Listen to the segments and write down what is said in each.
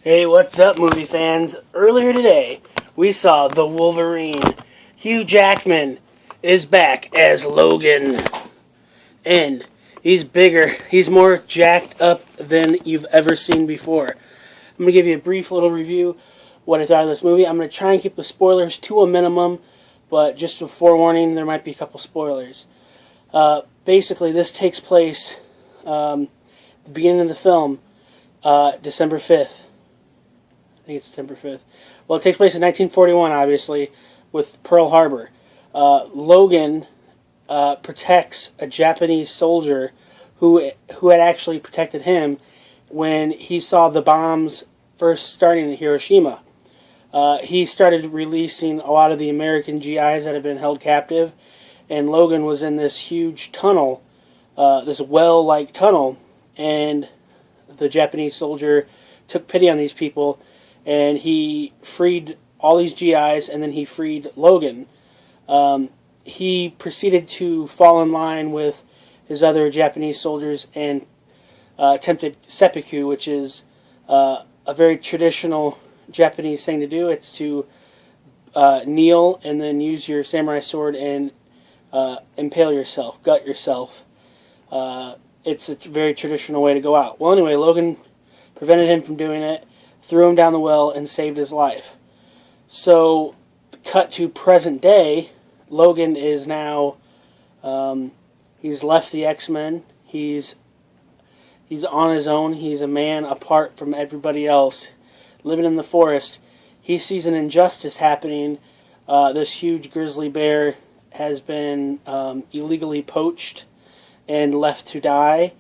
Hey, what's up, movie fans? Earlier today, we saw The Wolverine. Hugh Jackman is back as Logan. And he's bigger. He's more jacked up than you've ever seen before. I'm going to give you a brief little review what I thought of this movie. I'm going to try and keep the spoilers to a minimum, but just a forewarning, there might be a couple spoilers. Basically, this takes place the beginning of the film, December 5th. I think it's December 5th. Well, it takes place in 1941, obviously, with Pearl Harbor. Logan protects a Japanese soldier who had actually protected him when he saw the bombs first starting in Hiroshima. He started releasing a lot of the American GIs that had been held captive, and Logan was in this huge tunnel, this well-like tunnel, and the Japanese soldier took pity on these people, and he freed all these GIs, and then he freed Logan. He proceeded to fall in line with his other Japanese soldiers and attempted seppuku, which is a very traditional Japanese thing to do. It's to kneel and then use your samurai sword and impale yourself, gut yourself. It's a very traditional way to go out. Well, anyway, Logan prevented him from doing it, threw him down the well, and saved his life. So, cut to present day, Logan is now, he's left the X-Men, he's on his own, he's a man apart from everybody else, living in the forest. He sees an injustice happening. This huge grizzly bear has been illegally poached and left to die,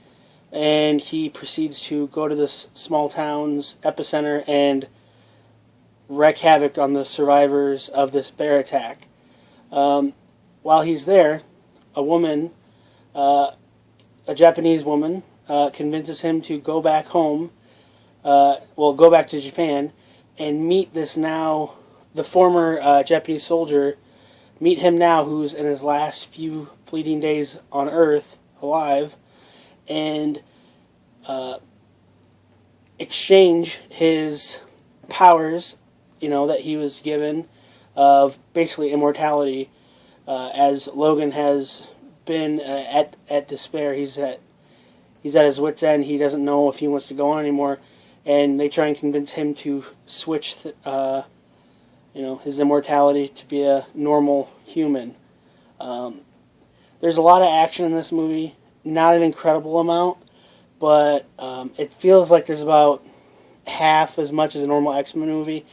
and he proceeds to go to this small town's epicenter and wreak havoc on the survivors of this bear attack. While he's there, a woman, a Japanese woman, convinces him to go back home, go back to Japan, and meet the former Japanese soldier, meet him now who's in his last few fleeting days on Earth, alive, and exchange his powers, that he was given of basically immortality, as Logan has been at despair. He's at his wit's end. He doesn't know if he wants to go on anymore, and they try and convince him to switch, his immortality to be a normal human. There's a lot of action in this movie. Not an incredible amount, but it feels like there's about half as much as a normal X-Men movie.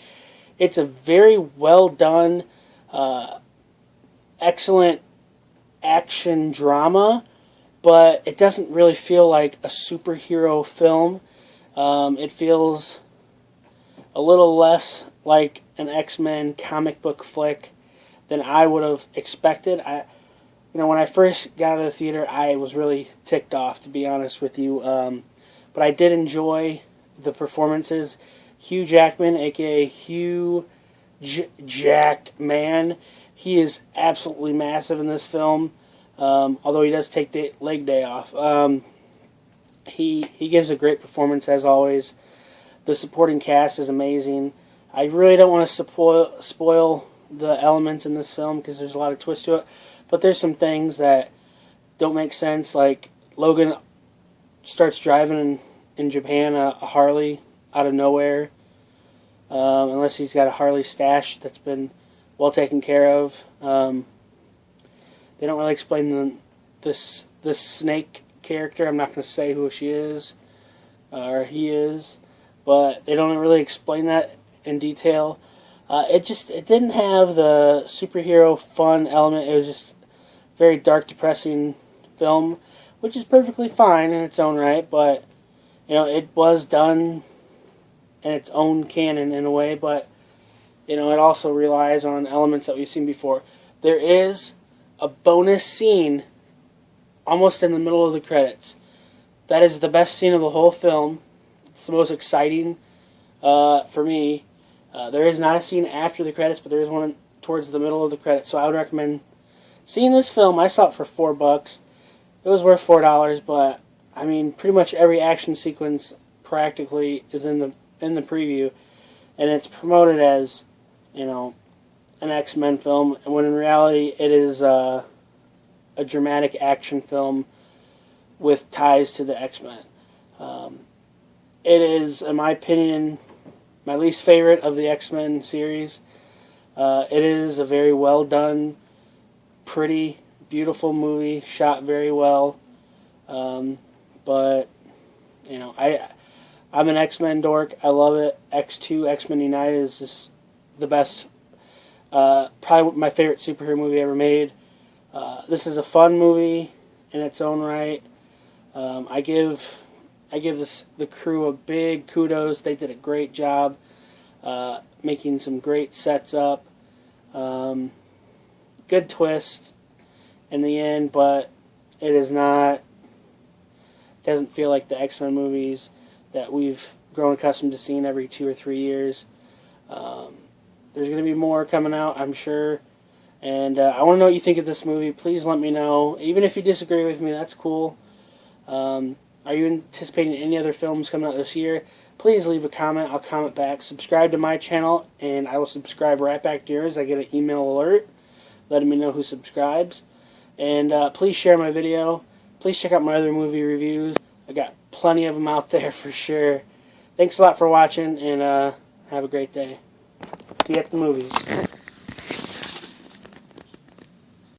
It's a very well done, excellent action drama, but it doesn't really feel like a superhero film. It feels a little less like an X-Men comic book flick than I would have expected. When I first got out of the theater, I was really ticked off, to be honest with you. But I did enjoy the performances. Hugh Jackman, a.k.a. Hugh Jacked Man, he is absolutely massive in this film, although he does take leg day off. He gives a great performance, as always. The supporting cast is amazing. I really don't want to spoil the elements in this film because there's a lot of twists to it. But there's some things that don't make sense, like Logan starts driving in Japan a Harley out of nowhere, unless he's got a Harley stash that's been well taken care of. They don't really explain this Snake character. I'm not going to say who she is, or he is, but they don't really explain that in detail. It didn't have the superhero fun element. It was just very dark, depressing film, which is perfectly fine in its own right, but it was done in its own canon in a way, but it also relies on elements that we've seen before. There is a bonus scene almost in the middle of the credits. That is the best scene of the whole film. It's the most exciting for me. There is not a scene after the credits, but there is one towards the middle of the credits, so I would recommend seeing this film. I saw it for $4. It was worth $4, but I mean, pretty much every action sequence practically is in in the preview, and it's promoted as, you know, an X-Men film, when in reality it is a dramatic action film with ties to the X-Men. It is, in my opinion, my least favorite of the X-Men series. It is a very well done, pretty, beautiful movie, shot very well. But, you know, I'm an X-Men dork. I love it. X2, X-Men United is just the best, probably my favorite superhero movie ever made. This is a fun movie in its own right. I give the crew a big kudos. They did a great job making some great sets up. Good twist in the end, but it is not. Doesn't feel like the X-Men movies that we've grown accustomed to seeing every 2 or 3 years. There's going to be more coming out, I'm sure. And I want to know what you think of this movie. Please let me know. Even if you disagree with me, that's cool. Are you anticipating any other films coming out this year? Please leave a comment. I'll comment back. Subscribe to my channel, and I will subscribe right back to yours. I get an email alert letting me know who subscribes. And please share my video. Please check out my other movie reviews. I got plenty of them out there for sure. Thanks a lot for watching, and have a great day. See you at the movies.